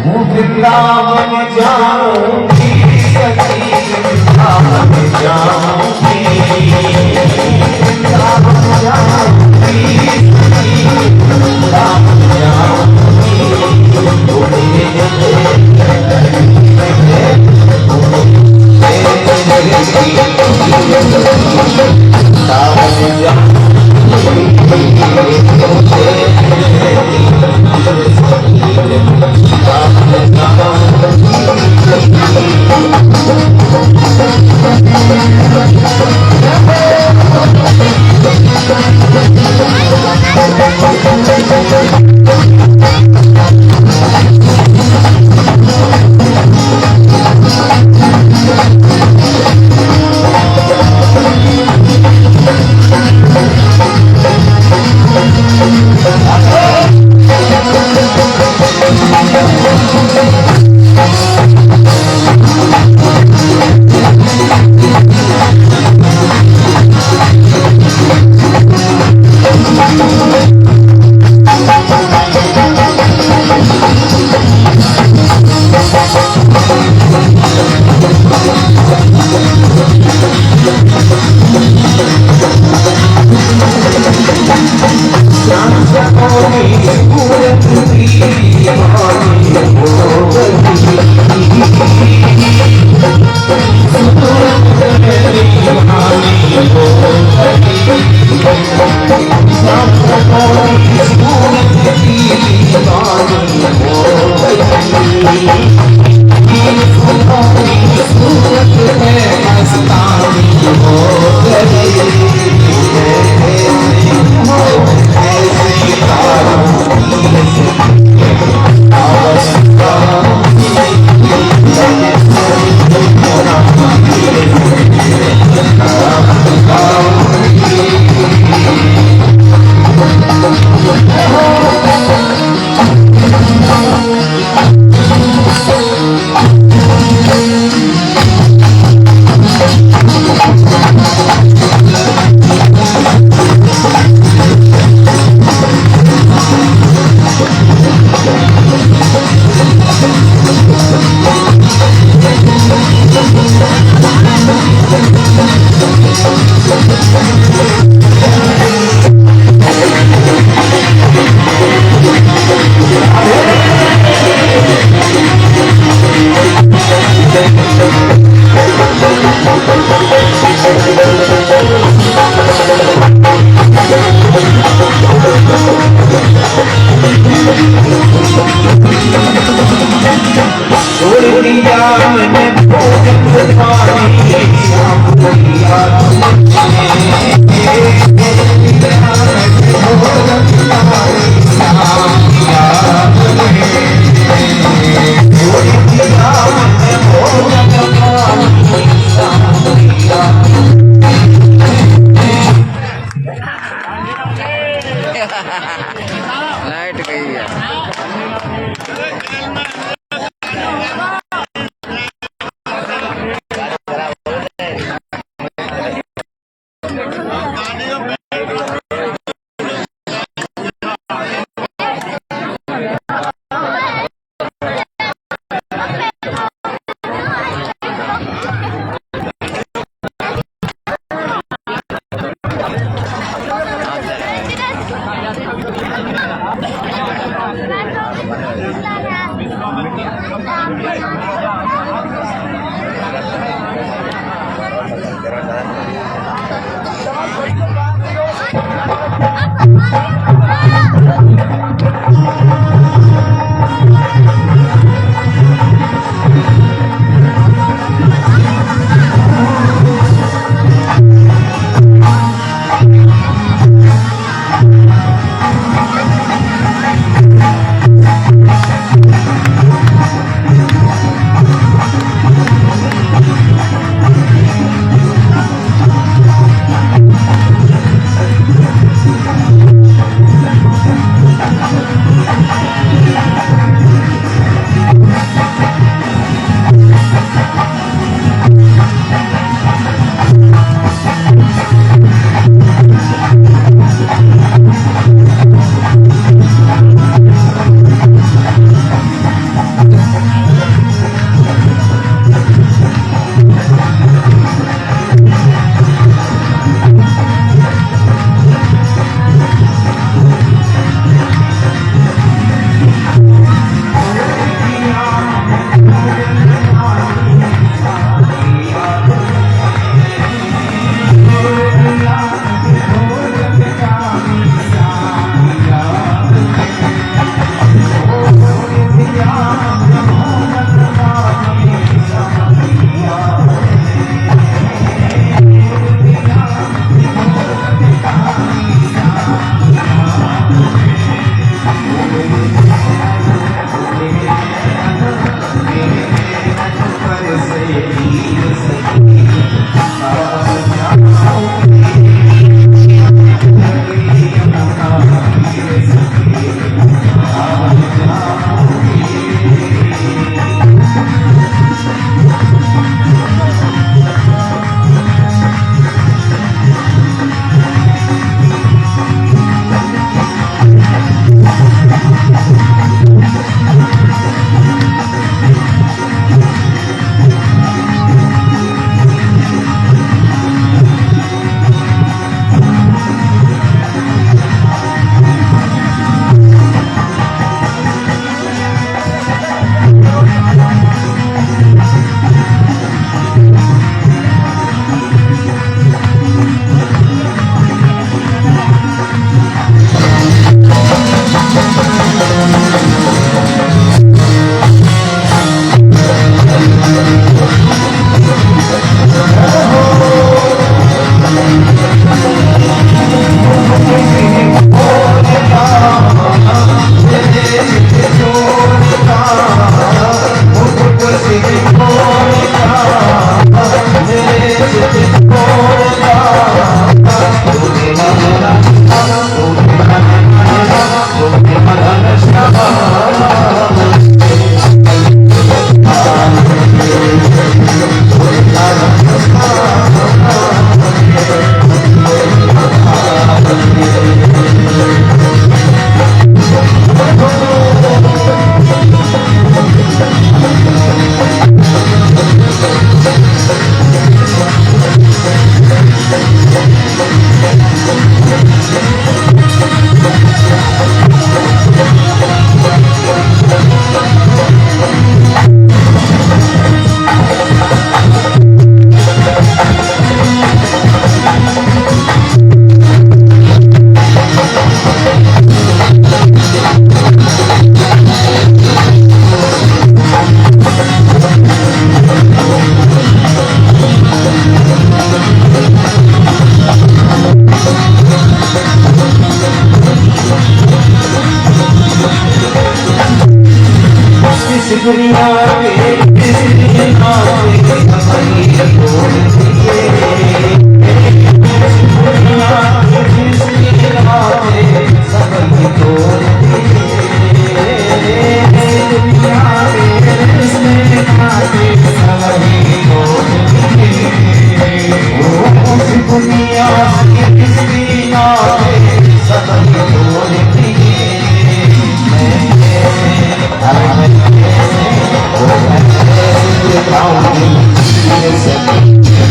वृंदावन जाऊंगी सखी, वृंदावन जाऊंगी, वृंदावन जाऊंगी सखी, वृंदावन जाऊंगी। लाइट गई है। Yes,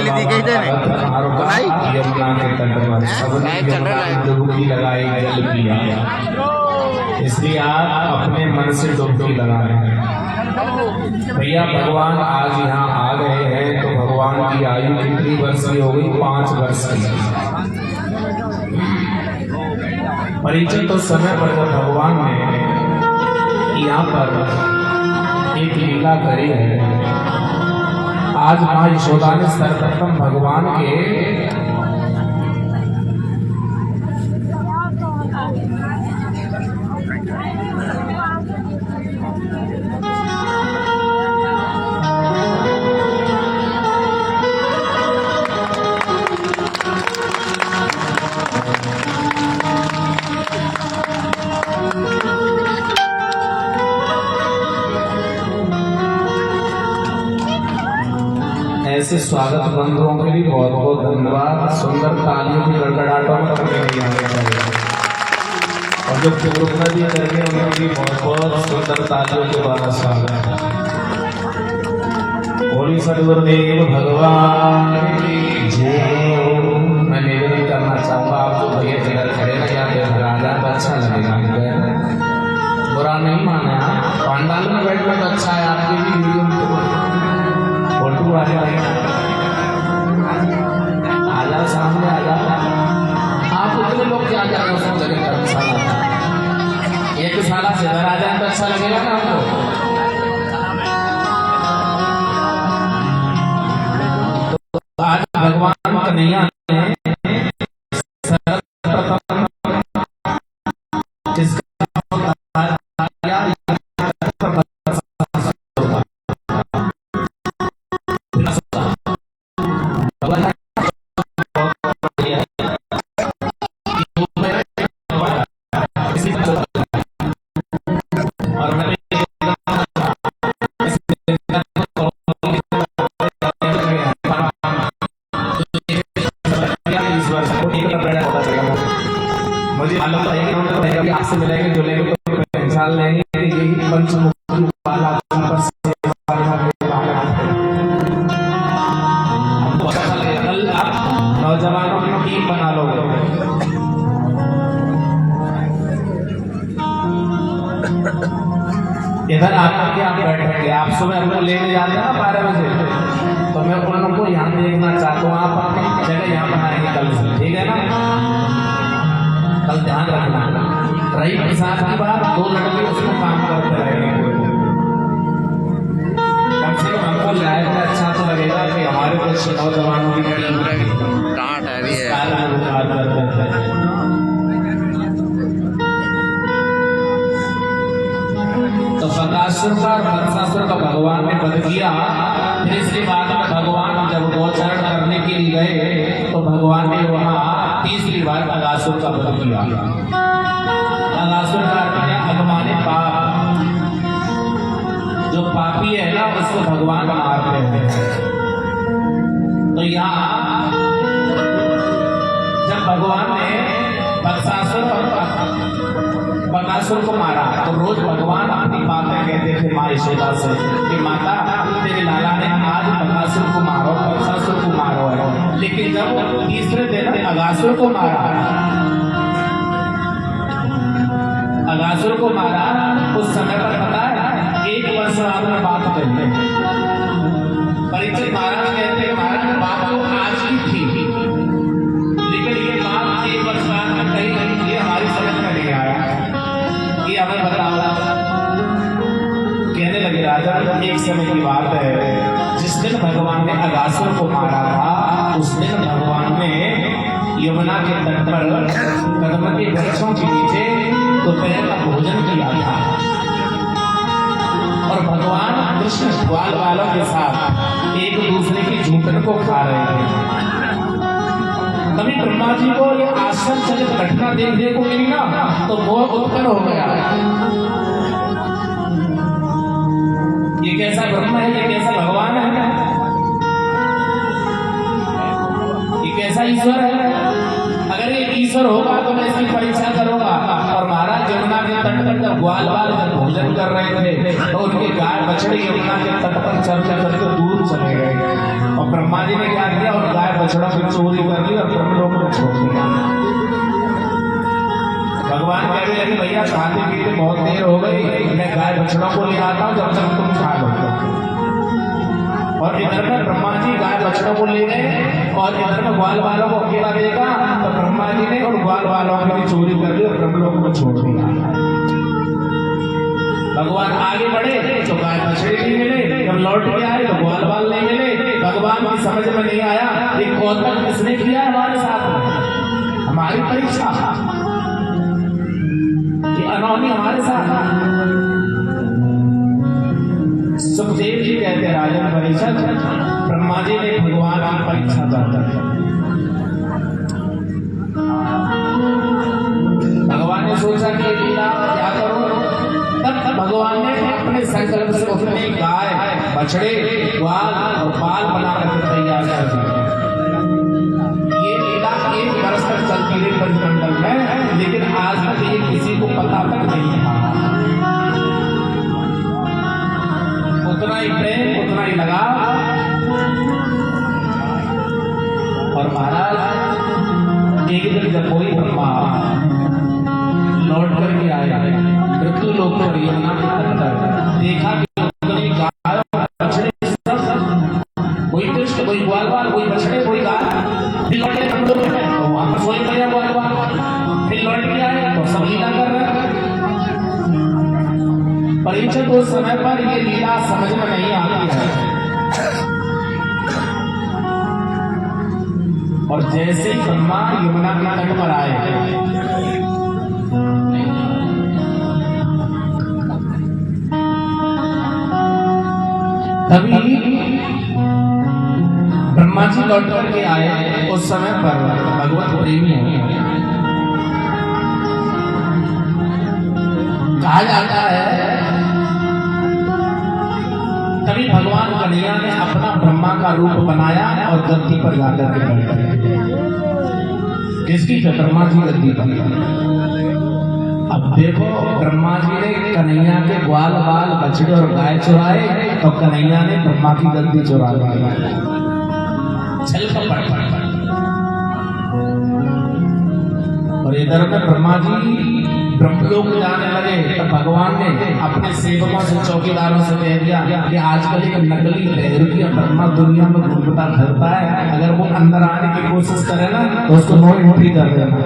ली थी कही थे भाई यमुना के तट पर सबने यमुना में डुबकी लगाई, जल पिया। इसलिए आप अपने मन से डुबकी लगाएं। भैया भगवान आज यहाँ आ गए हैं तो भगवान की आयु कितनी वर्ष की हो गई? 5 वर्ष की। परिचय तो समय पर जब भगवान ने यहाँ पर एक लीला करी है। आज माँ यशोदा ने सर्वप्रथम भगवान के ऐसे स्वागत बंधुओं के लिए बहुत बहुत धन्यवाद। सुंदर तालियों की गड़गड़ाहटों में कमी नहीं आनी चाहिए। और जो पूर्ण भी करके उनके लिए बहुत बहुत सुंदर तालियों के द्वारा स्वागत है। बोली सदगुरुदेव भगवान की जय। मैं निवेदन करना चाहूँगा, आप जो भैया जगह खड़े ना जाते राजा तो अच्छा लगेगा, बुरा नहीं माना। पांडाल में बैठना तो अच्छा है, आपके भी वीडियो फोटो आ जाओ, सामने आ जाओ। आप उतने लोग क्या क्या सोच जगह अच्छा लगता। एक साला से इधर आ जाए तो अच्छा लगेगा ना आपको। तो आज भगवान कन्हैया मुझे मालूम है कि आपसे मिलेंगे जुलेंगे तो पहचान लेंगे। यही पंचमुखी वाला नौजवानों की टीम बना लो। इधर आकर के आप बैठेंगे। आप सुबह हमको लेने जाते हैं ना 12 बजे, तो मैं उन लोगों को यहाँ देखना चाहता हूँ। आप अपनी जगह यहाँ बनाएंगे कल से, ठीक है ना? कल ध्यान रखना। रही प्रसाद की बात, 2 लड़के उसमें काम करते रहेंगे। कम से कम हमको लाइफ में अच्छा तो लगेगा कि हमारे कुछ नौजवानों की टीम डांट आ रही है। तो बकासुर का और वत्सासुर का भगवान ने वध किया। फिर इसके बाद में भगवान जब गोचरण करने के लिए गए तो भगवान ने वहाँ तीसरी बार अगासुर का वध किया। अगासुर का अर्थ है अगमाने पाप। जो पापी है ना उसको भगवान मारते हैं। तो यहाँ जब भगवान ने बकासुर को मारा तो रोज भगवान अपनी बातें कहते थे माँ यशोदा से कि माता तेरे लाला ने आज बकासुर को मारो, बकासुर को मारो है। लेकिन जब तीसरे दिन अगासुर को मारा, अगासुर को मारा, उस समय पर पता है 1 वर्ष बाद में बात कहते हैं। परीक्षित महाराज कहते हैं महाराज बात तो आज की थी, लेकिन ये बात 1 वर्ष बाद में कही नहीं, ये हमारी समझ में नहीं आया। ये हमें बताओ। कहने लगे राजा एक समय की बात है, जिस दिन भगवान ने अगासुर को मारा था उस दिन भगवान ने यमुना के तट पर कदम के वृक्षों के नीचे दोपहर का भोजन किया था। और भगवान कृष्ण ग्वाल वालों के साथ एक दूसरे की झूठन को खा रहे थे। तभी ब्रह्मा जी को ये आश्चर्यचकित घटना देखने को मिली ना, तो मोह उत्पन्न हो गया। ये कैसा ब्रह्म है, ये कैसा भगवान है, ये कैसा ईश्वर है? अगर ये ईश्वर होगा तो मैं इसकी परीक्षा करूंगा। और महाराज यमुना के तट पर जब ग्वाल वाल भोजन कर रहे थे तो उनके गाय बछड़े यमुना के तट पर चल करके दूर चले गए और ब्रह्मा जी ने क्या किया और गाय बछड़ों की चोरी कर ली और ब्रह्मलोक में छोड़ दिया। भगवान कह रहे हैं भैया खाते पीते बहुत देर हो गई, मैं गाय बछड़ों को ले आता हूँ जब तक तुम खा लो। और इधर में ब्रह्मा जी गाय बछड़ों को ले गए और इधर में ग्वाल वालों को अकेला देगा तो ब्रह्मा जी ने और ग्वाल वालों की भी चोरी कर ली और ब्रह्मलोक को छोड़ दिया। भगवान आगे बढ़े तो गाय बछड़े नहीं मिले, जब लौट के आए तो ग्वाल वाल नहीं मिले। भगवान की समझ में नहीं आया ये कौतक किसने किया हमारे साथ में, हमारी परीक्षा, ये अनहोनी हमारे साथ। सुखदेव जी कहते हैं राजन परीक्षा ब्रह्मा जी ने भगवान की परीक्षा करता है। भगवान ने सोचा कि ये लीला क्या करूं, तब भगवान ने अपने संकल्प से अपने गाय बछड़े ग्वाल और बाल बनाकर तैयार कर दिया। ये लीला 1 वर्ष तक चलती रही ब्रह्मंडल में, लेकिन आज तक ये किसी को पता तक नहीं था। उतना ही प्रेम उतना ही लगा। और महाराज एक दिन जब कोई ब्रह्मा लौट करके आए मृत्यु लोक पर यमुना के तट पर, देखा कि उतनी गाय बछड़े सब, कोई कृष्ण कोई ग्वाल वाल कोई बछड़े कोई गाय, फिर लौट के हम लोग तो वापस वही गया ग्वाल वाल, फिर लौट के आए तो सब लीला कर रहे हैं। परीक्षित उस समय पर ये लीला समझ में नहीं आती है। और जैसे ब्रह्मा यमुना के तट पर आए तभी ब्रह्मा जी लौट करके आए। उस समय पर भगवत प्रेमी कहा जाता है, तभी भगवान कन्हैया ने अपना ब्रह्मा का रूप बनाया और गद्दी पर जाकर के बैठ गए। किसकी? ब्रह्मा जी गद्दी पर। अब देखो ब्रह्मा जी ने कन्हैया के ग्वाल बाल बछड़े और गाय चुराए और कन्हैया ने ब्रह्मा की गद्दी चुरा ली। चल कपट। और इधर में ब्रह्मा जी ब्रह्मलोक जाने लगे तो भगवान ने अपने सेवकों से चौकीदारों से कह दिया कि आजकल एक नकली बहरूपिया ब्रह्मा दुनिया में घूमता फिरता है, अगर वो अंदर आने की कोशिश करे ना तो उसको नो एंट्री कर देना।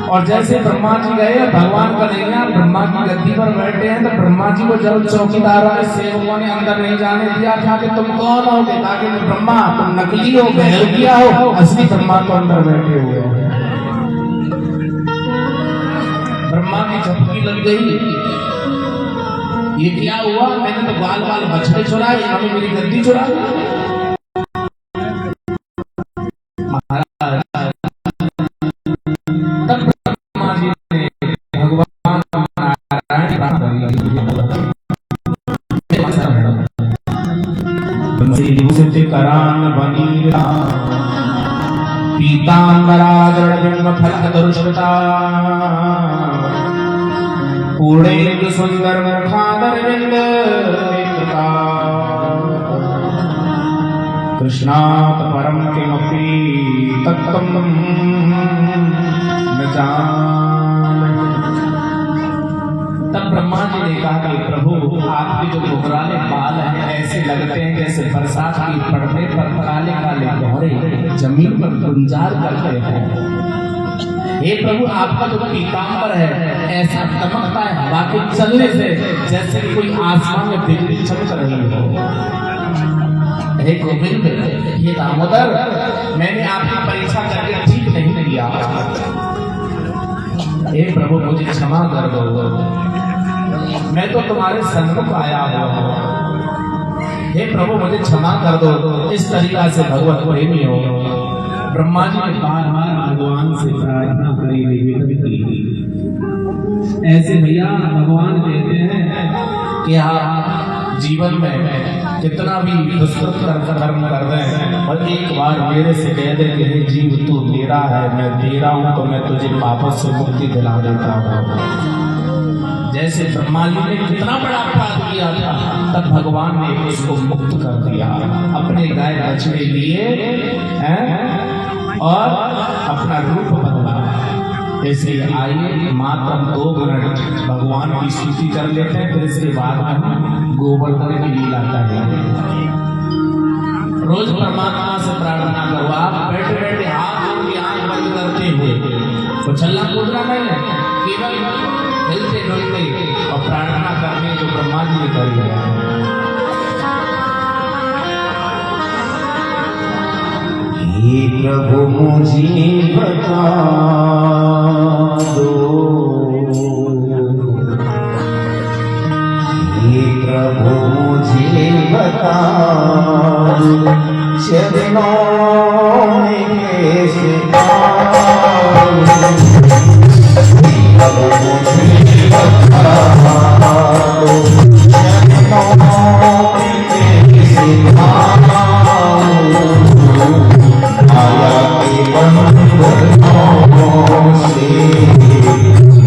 और जैसे ब्रह्मा जी गए, भगवान कन्हैया ब्रह्मा की गद्दी पर बैठे हैं तो ब्रह्मा जी को जब चौकीदारों ने सेवकों ने अंदर नहीं जाने दिया था कि तुम कौन हो, ताकि ब्रह्मा तुम नकली हो बहरूपिया हो, असली ब्रह्मा को अंदर बैठे हुए हो। ब्रह्मा की झपकी लग गई, ये क्या हुआ, मैंने तो बाल बाल बछड़े चुराए, इन्होंने मेरी गद्दी चुरा ली। करान बनीरा पीतांबरा दृढ़बिंब फलकदरुष्टा पूर्णेन्दु सुंदर मुखादरविंद कृष्णात् परम किमपि तत्त्वं न जाने। तब ब्रह्मा जी ने कहा कि प्रभु आपके जो घुघराले बाल हैं ऐसे लगते हैं जैसे बरसात की पड़ने पर काले काले कोहरे जमीन पर गुंजार करते हैं। हे प्रभु आपका जो पीतांबर है ऐसा चमकता है हवा के चलने से जैसे कोई आसमान में बिजली चमक रही हो। हे गोविंद, हे दामोदर, मैंने आपकी परीक्षा करके ठीक नहीं किया, हे प्रभु मुझे क्षमा कर दो, मैं तो तुम्हारे सन्मुख आया हूँ, हे प्रभु मुझे क्षमा कर दो। इस तरीका से भगवत प्रेमी हो। ब्रह्मा जी ने बार बार भगवान से प्रार्थना करी, निवेदन करी। ऐसे भैया भगवान कहते हैं कि आप जीवन में कितना भी दुष्कृत कर्म कर रहे हैं और एक बार मेरे से कह दे कि हे जीव तू मेरा है, मैं तेरा हूं, तो मैं तुझे पापों से मुक्ति दिला देता हूं। जैसे ब्रह्मा जी ने कितना बड़ा अपराध किया था, तब भगवान ने उसको मुक्त कर दिया, अपने गाय बछड़े लिए हैं और अपना रूप बदला। इसलिए आइए मात्र 2 मिनट भगवान की स्तुति कर लेते हैं, फिर इसके बाद हम गोवर्धन की लीला करेंगे। रोज परमात्मा से प्रार्थना करो। आप बैठे बैठे हाथ की आंख बंद करते हुए तो छल्ला कूदना नहीं है, केवल हिलते डुलते और प्रार्थना करने जो ब्रह्मा जी ने करी है। हे प्रभु मुझे बता दो, हे प्रभु मुझे बता दो, चरणों में कैसे आऊं। प्रभु मुझे बता दो, चरणों में कैसे आऊं। माया के बंधनों से,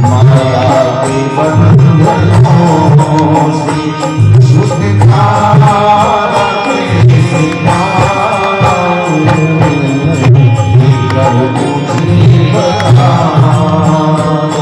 माया के बंधनों से छुटकारा कैसे पाऊं। हे प्रभु मुझे बता दो।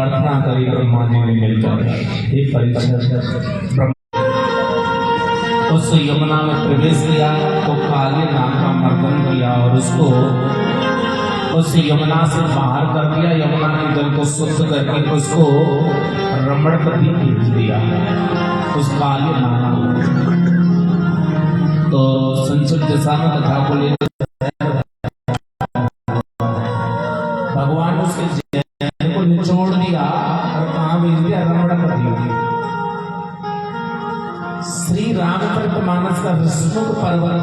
प्रार्थना करी ब्रह्मा जी ने मिलकर, हे परीक्षित, उस यमुना में प्रवेश किया तो काली नाग का मर्दन किया और उसको उस यमुना से बाहर कर दिया। यमुना के जल को शुद्ध करके उसको रमणपति खींच दिया उस काली नाग। तो संक्षिप्त दिशा में कथा को ले भगवान उसके जैन को निचोड़ दिया और कहाँ भेज दिया? रमणपति। श्री रामचरित मानस का विष्णु पर्वत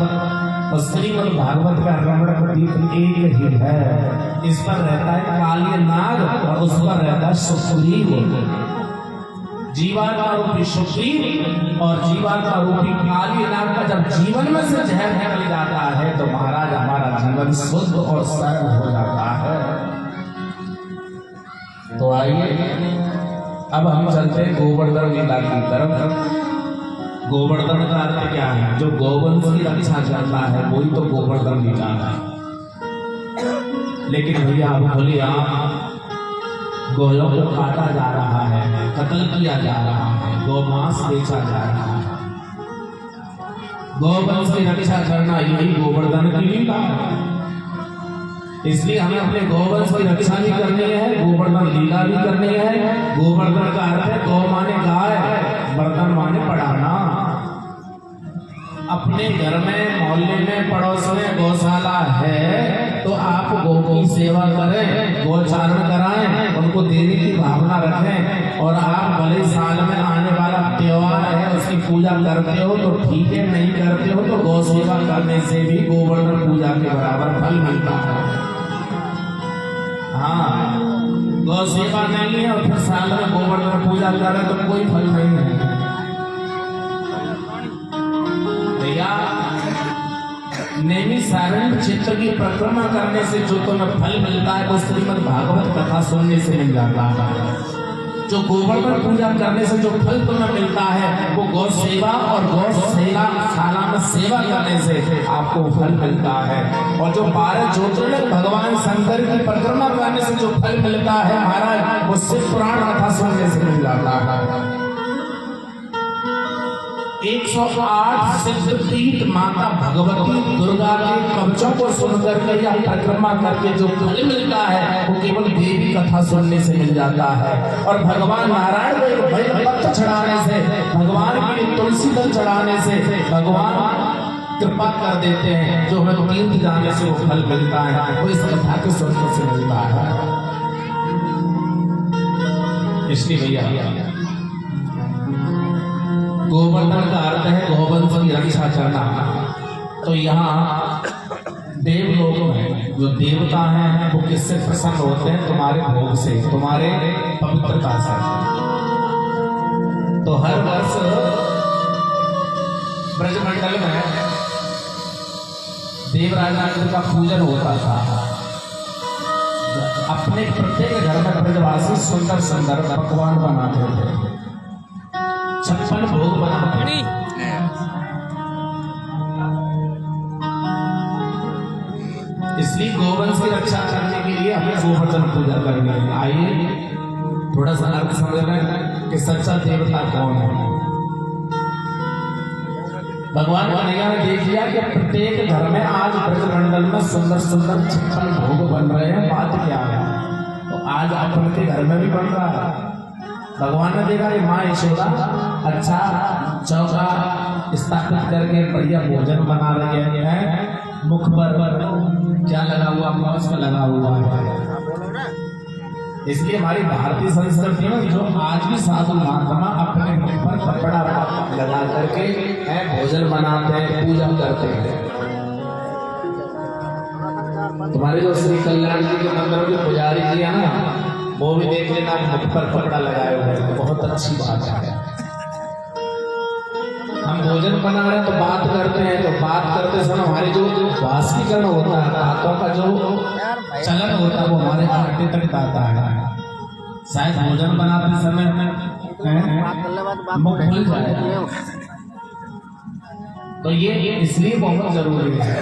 और श्रीमद् भागवत का रमणपति एक ही है। इस पर रहता है काली नाग और उस पर रहता है सुग्रीव। जीवात्मा रूपी सुग्रीव और जीवात्मा रूपी काली नाग का जब जीवन में से जहर निकल जाता है तो महाराज हमारा जीवन शुद्ध और सरल हो जाता है। तो आइए अब हम चलते हैं गोवर्धन लीला की तरफ। गोवर्धन का अर्थ क्या है? जो गोवंश की रक्षा करता है वही तो गोवर्धन लीला है। लेकिन भैया आप बोले गोलों को काटा जा रहा है, कत्ल किया जा रहा है, गोमांस बेचा जा रहा है। गोवंश की रक्षा करना यही गोवर्धन की लीला है। इसलिए हमें अपने गोवंश की रक्षा भी करनी है, गोवर्धन लीला भी करनी है। गोवर्धन का अर्थ है गौ माने गाय, वर्धन माने पढ़ाना। अपने घर में, मोहल्ले में, पड़ोस में गौशाला है तो आप गौ की सेवा करें, गौचारण कराएं, उनको देने की भावना रखें। और आप भले साल में आने वाला त्योहार है उसकी पूजा करते हो तो ठीक है, नहीं करते हो तो गौ सेवा करने से भी गोवर्धन पूजा के बराबर फल मिलता है। हाँ, गौ सेवा नहीं है और फिर साल में गोवर्धन पूजा करें तो कोई फल नहीं है। नेमी सारण चित्र की परिक्रमा करने से जो तुम्हें फल मिलता है वो श्रीमद् भागवत कथा सुनने से मिल जाता है। जो गोवर्धन पूजा करने से जो फल तुम्हें मिलता है वो गौ सेवा और गौशाला में सेवा करने से आपको फल मिलता है। और जो 12 ज्योतिर्लिंग भगवान शंकर की परिक्रमा करने से जो फल मिलता है महाराज वो शिव पुराण कथा सुनने से मिल जाता है। 108 सिद्धपीठ माता भगवती दुर्गा के कवचों को सुनकर के या परिक्रमा करके जो फल मिलता है वो केवल देवी कथा सुनने से मिल जाता है। और भगवान नारायण को एक बेलपत्र चढ़ाने से, भगवान के तुलसी दल चढ़ाने से भगवान कृपा कर देते हैं। जो हमें तीर्थ जाने से वो फल मिलता है वो इस कथा के सुनने से मिलता है। इसलिए भैया गोवर्धन का अर्थ है गोवंश की रक्षा करना। तो यहाँ देवलोक में जो देवता हैं वो किससे प्रसन्न होते हैं? तुम्हारे भोग से, तुम्हारे पवित्रता से। तो हर वर्ष ब्रजमंडल में देवराजा का पूजन होता था। अपने प्रत्येक घर में ब्रजवासी सुंदर सुंदर पकवान बनाते थे, 56 भोग बनाते हैं। इसलिए गोवंश की रक्षा करने के लिए हमें गोवर्धन पूजा करनी है। आइए थोड़ा सा अर्थ समझना कि सच्चा देवता कौन है। भगवान कन्हैया ने देख लिया कि प्रत्येक घर में आज ब्रजमंडल में सुंदर सुंदर 56 भोग बन रहे हैं। बात क्या है? तो आज अपन के घर में भी बन रहा है। भगवान ने देखा कि माँ यशोदा अच्छा चौका स्थापित करके बढ़िया भोजन बना रही है। मुख पर क्या लगा हुआ? मांस का लगा हुआ है। इसलिए हमारी भारतीय संस्कृति में जो आज भी साधु महात्मा अपने मुख पर कपड़ा लगा करके भोजन बनाते हैं, पूजा करते हैं। तुम्हारे जो श्री कल्याण जी के मंदिरों के पुजारी जी है ना, वो भी देख लेना मुख पर कपड़ा लगाए हुए हैं, बहुत अच्छी बात है। हम भोजन बना रहे हैं तो बात करते हैं, तो बात करते समय हमारे जो वाष्पीकरण होता है, बातों का जो चलन होता है वो हमारे हाथ तक आता है। शायद भोजन बनाते समय मुख खुल जाए, तो ये इसलिए बहुत जरूरी है।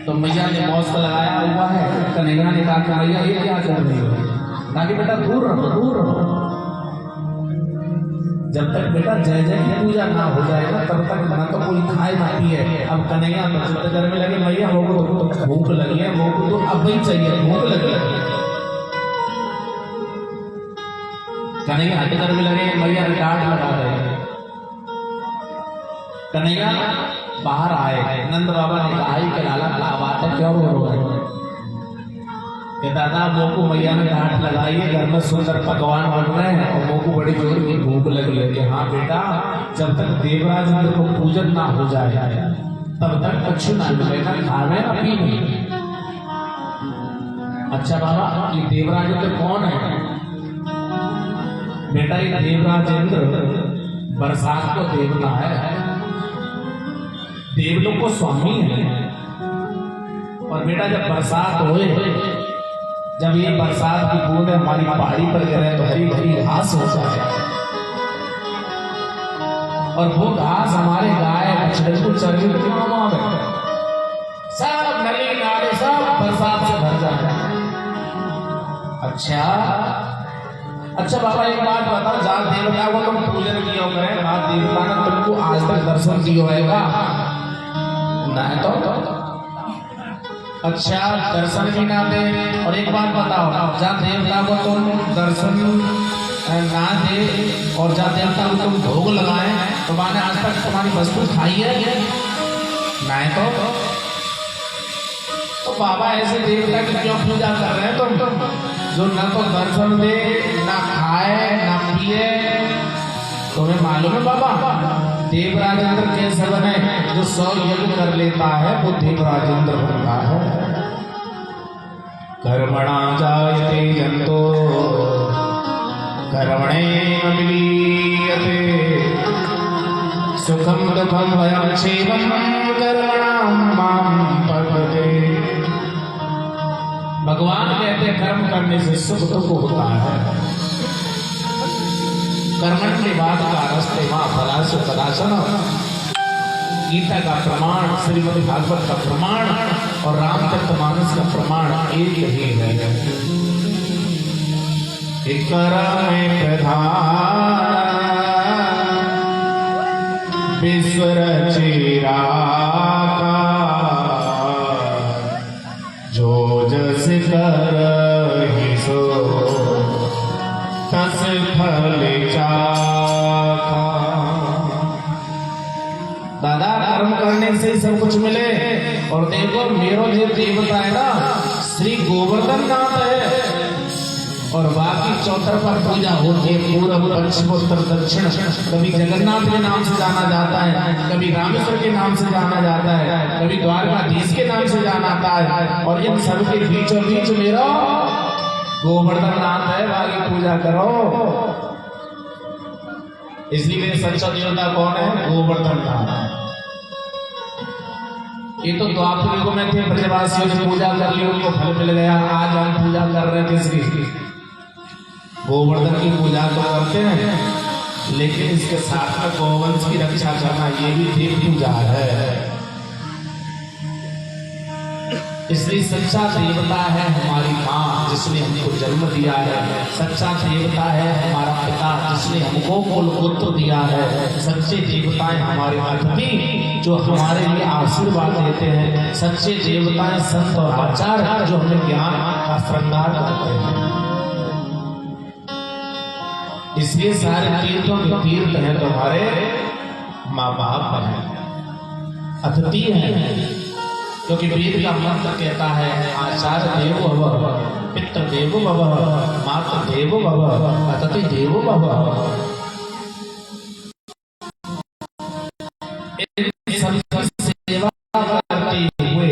तो मैया ने मौज लगाया हुआ है, कन्हैया ने कहा कन्हैया ये क्या कर रही हो? ताकि बेटा दूर रहो, दूर रहो। जब तक बेटा जय जय की पूजा ना हो जाए ना तब तक ना तो कोई खाए ना पिए। अब कन्हैया तो घर में लगे भैया वो तो भूख लगी है, वो तो अब ही चाहिए, भूख लगी है। कन्हैया हट घर में लगे भैया रिकॉर्ड लगा रहे। कन्हैया बाहर आए, नंद बाबा ने कहा कि लाला क्या बात है, क्यों रो रहे हो? कि दादा मोको मैया ने डांट लगाई है, घर में सुंदर पकवान बन रहे हैं और मोको बड़ी जोर की भूख लगी है। कि हाँ बेटा, जब तक देवराज इंद्र को पूजन ना हो जाए तब तक कुछ ना मिलेगा, खावे ना पीवे। अच्छा बाबा, ये देवराज इंद्र कौन है? बेटा ये देवराज इंद्र बरसात को देवता है, देवलोक को स्वामी है। और बेटा जब बरसात होए, जब ये बरसात की बूंद हमारी पहाड़ी पर गिरे तो हरी भरी घास हो जाए और वो घास हमारे गाय बछड़े को चरने के काम आवे। सब नली नाले सब बरसात से भर जाए। अच्छा बाबा एक बात बताओ, जात देवता को तुम पूजन किया करें, जात देवता ने तुमको आज तक दर्शन दिया होगा ना? तो अच्छा दर्शन भी ना दे। और एक बात बताओ, जहाँ देवता को तुम दर्शन ना दे और जहाँ देवता को तुम भोग लगाए तो मैंने आज तक तुम्हारी वस्तु खाई है ना? तो बाबा ऐसे देवता की क्यों पूजा कर रहे हैं तुम, जो न तो दर्शन दे, ना खाए, ना पिए? तुम्हें मालूम है बाबा, देवराज इंद्र कैसे बने? जो 100 यज्ञ कर लेता है वो देवराज इंद्र बनता है। कर्मणा जायते जंतो कर्मणेन विलीयते, सुखम दुखम भयं क्षेमं कर्मणां मां पठते। भगवान कहते हैं कर्म करने से सुख दुख होता है। कर्मण के बाद का रस्ते मां फलाश कदाचन, गीता का प्रमाण, श्रीमद् भागवत का प्रमाण और रामचरितमानस का प्रमाण एक ही है। कर्म प्रधान विश्व रचिरा का, जो जस करहि सो तस फल चाखा। दादा कर्म करने से सब कुछ मिले। और देखो मेरो जो देवता है ना, श्री गोवर्धन नाथ है। और बाकी चौतरफा पूजा होती है, पूर्व पश्चिम उत्तर दक्षिण। कभी जगन्नाथ के नाम से जाना जाता है, कभी रामेश्वर के नाम से जाना जाता है, कभी द्वारकाधीश के नाम से जाना आता है। और इन सब के बीचों बीच मेरा गोवर्धन नाथ है, बाकी पूजा करो। इसलिए सच्चा देवता कौन है? गोवर्धन नाथ। ये तो द्वापर युग में थे, ब्रजवासियों ने पूजा कर ली, उनको फल मिल गया। आज हम पूजा कर रहे हैं किसकी? गोवर्धन की पूजा तो करते हैं, लेकिन इसके साथ में गोवंश की रक्षा करना ये भी देव पूजा है। इसलिए सच्चा देवता है हमारी माँ, जिसने हमको जन्म दिया है। सच्चा देवता है हमारा पिता, जिसने हमको कुल पुत्र दिया है। सच्चे देवताएं हमारे अतिथि, जो हमारे लिए आशीर्वाद देते हैं। सच्चे देवताएं संत और आचार्य, जो हमें ज्ञान का श्रृंगार करते हैं। इसलिए सारे तीर्थों के तीर्थ हैं तुम्हारे माँ बाप हैं, अतिथि हैं। क्योंकि वेद का मंत्र कहता है आचार्य देवो भव, पितृ देवो भव, मातृ देवो भव, अतिथि देवो भव। सेवा करते हुए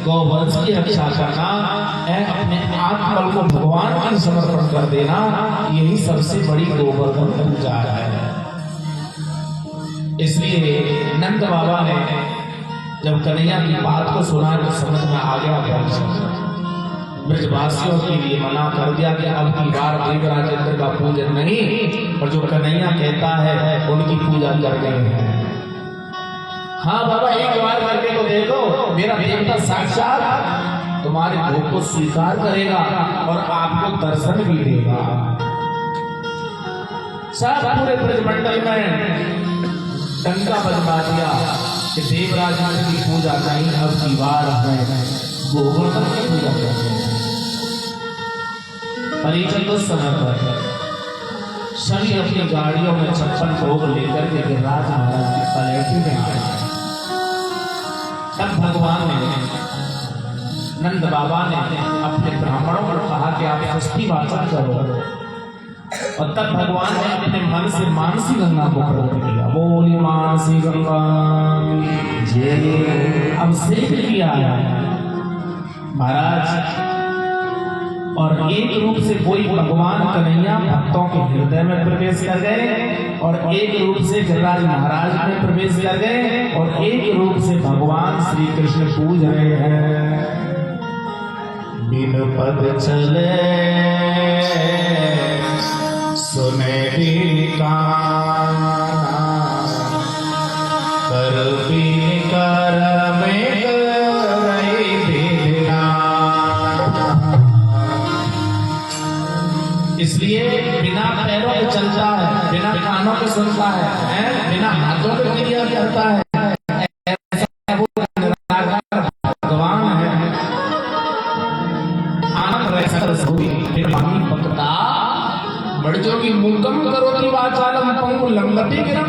गौवंश की रक्षा करना, अपने आत्मबल को भगवान को समर्पण कर देना, यही सबसे बड़ी गोवर्धन पूजा है। इसलिए नंद बाबा ने जब कन्हैया की बात को सुना तो समझ में आ गया, ब्रजवासियों के लिए मना कर दिया कि अब की बार देवराज इंद्र का पूजन नहीं, और जो कन्हैया कहता है उनकी पूजा कर देंगे। हाँ बाबा, एक बार करके तो देखो, मेरा देवता साक्षात तुम्हारे भोग को स्वीकार करेगा और आपको दर्शन भी देगा। सब पूरे ब्रजमंडल में डंका बजवा दिया कि देवराज की पूजा नहीं, अब की बार में गोवर्धन की पूजा करते हैं। परिचय उस समय पर सभी अपनी गाड़ियों में 56 भोग लेकर के गिरिराज महाराज की पलेटी में आए। तब भगवान ने, नंद बाबा ने अपने ब्राह्मणों को कहा कि आप षष्ठी वाचन करो, और तब भगवान ने अपने मन से मानसी गंगा को प्रकट किया। बोली मानसी गंगा जय। अभिषेक किया महाराज, और एक रूप से कोई भगवान कन्हैया भक्तों के हृदय में प्रवेश कर गए, और एक रूप से गिरिराज महाराज में प्रवेश कर गए, और एक रूप से भगवान श्री कृष्ण पूज रहे हैं। बिन पद चले सुनेरी काना, कर बिन कर में करई बिना। इसलिए बिना पैरों के चलता है, बिना कानों के सुनता है, बिना हाथों के क्रिया करता है, ऐसा वो निराकार भगवान है। आनंद रसोई भक्ता बड़जोगी मूकम करोति वाचालम पंगु लंगति गिरम।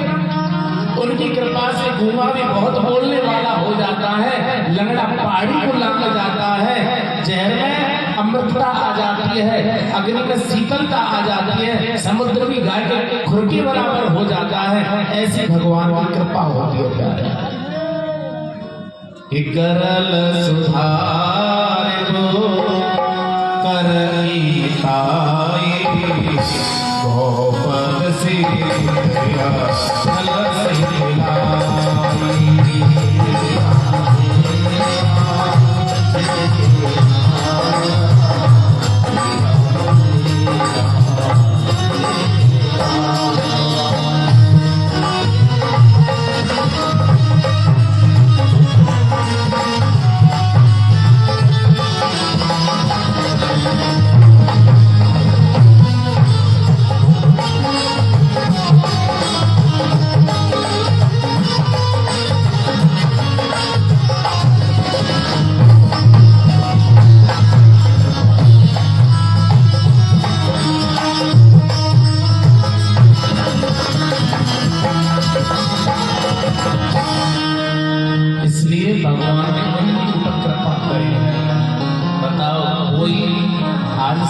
उनकी कृपा से गूंगा भी बहुत बोलने वाला हो जाता है, लंगड़ा पहाड़ी को लंग जाता है, जहर में अमृतता आ जाती है, अग्नि में शीतलता आ जाती है, समुद्र की गाय के खुरकी बराबर हो जाता है। ऐसी भगवान की कृपा होती है। करल सुधार दो करई ताई गोपद से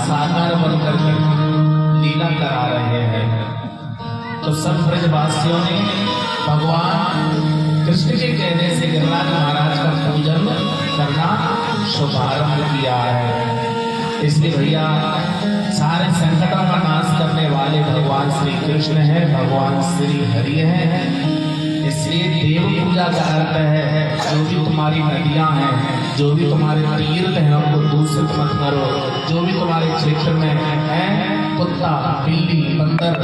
साकार बनकर के लीला करा रहे हैं। तो सब ब्रजवासियों ने भगवान कृष्ण के कहने से गिरिराज महाराज का पूजन करना शुभारंभ किया है। इसलिए भैया सारे संकटों का नाश करने वाले भगवान श्री कृष्ण है, भगवान श्री हरि है। इसलिए देव पूजा का अर्थ है जो भी तुम्हारी नदियां हैं, जो भी तुम्हारे तीर्थ हैं, उनको दूषित मत करो। जो भी तुम्हारे क्षेत्र में है, कुत्ता, बिल्ली, बंदर,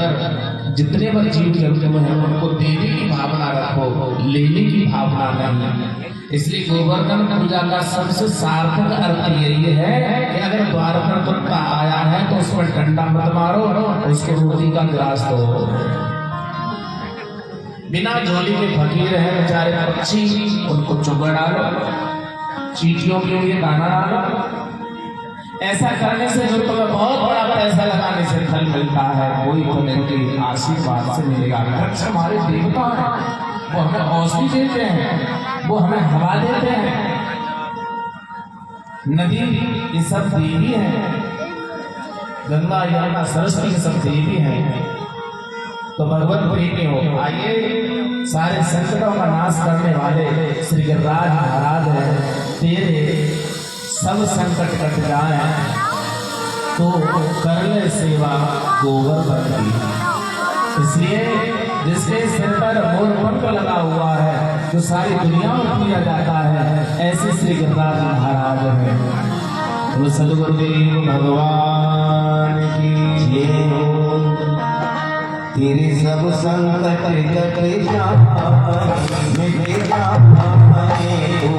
जितने भी जीव जंतु हैं, उनको देने की भावना रखो, लेने की भावना नहीं। इसलिए गोवर्धन पूजा का सबसे सार्थक अर्थ यही है कि अगर द्वार पर कुत्ता आया है तो उस पर डंडा मत मारो, उसको रोटी का गिलास दो। बिना झोली के फकीर है बेचारे पक्षी, उनको चुगा डालो, चींटियों के लिए दाना डालो। ऐसा करने से जो तुम्हें बहुत बड़ा पैसा लगाने से फल मिलता है, वही तुम्हें आशीर्वाद से मिलेगा। वृक्ष हमारे देवता हैं, वो हमें औषधि देते हैं, वो हमें हवा देते हैं। नदी ये सब देवी है, गंगा यमुना सरस्वती ये सब देवी है। तो भगवत प्रेमी हो, आइए सारे संकटों का नाश करने वाले श्री गिरिराज महाराज हैं। तेरे सब संकट कट जाए तो कर ले सेवा गोवर्धन की। इसलिए जिसके सिर पर मोर पंख लगा हुआ है, जो सारी दुनिया में पूजा जाता है, ऐसे श्री गिरिराज महाराज हैं। वो सदगुरुदेव भगवान की जय हो। तेरे सब संकट कट जाए, मिट जाए ओ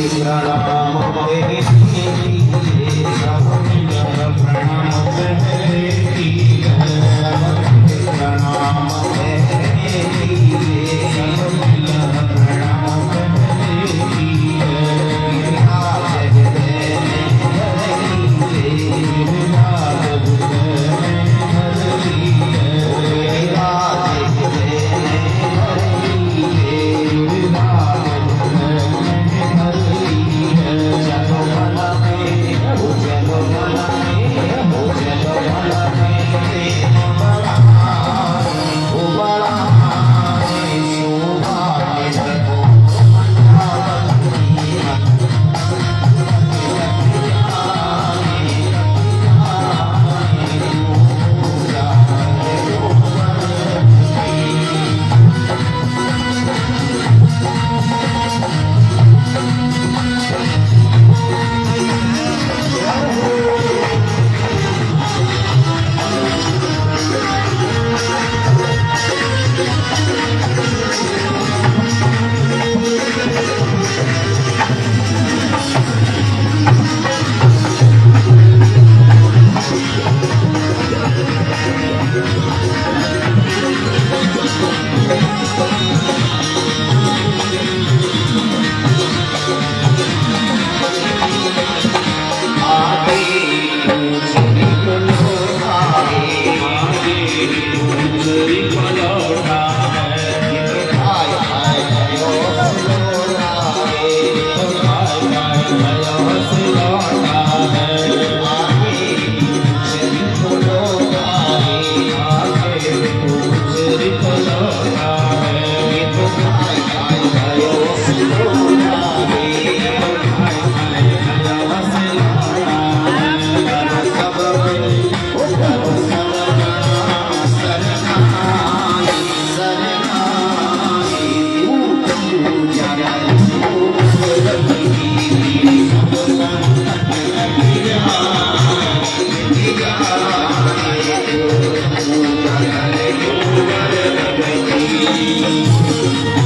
प्रणाम तेरे कीजिए, सब मिलकर प्रणाम तेरे कीजिए, प्रणाम तेरे कीजिए, सब मिलकर प्रणाम तेरे कीजिए। गिरिराज हृदय में धर लीजिए, गिरिराज हृदय में धर लीजिए, गिरिराज हृदय में धर लीजिए, गिरिराज हृदय में धर लीजिए। चलो भला में, चलो भला में, चलो भला में, प्रेम बड़ा ओ बड़ा शोभा देखो मंडावती Thank you.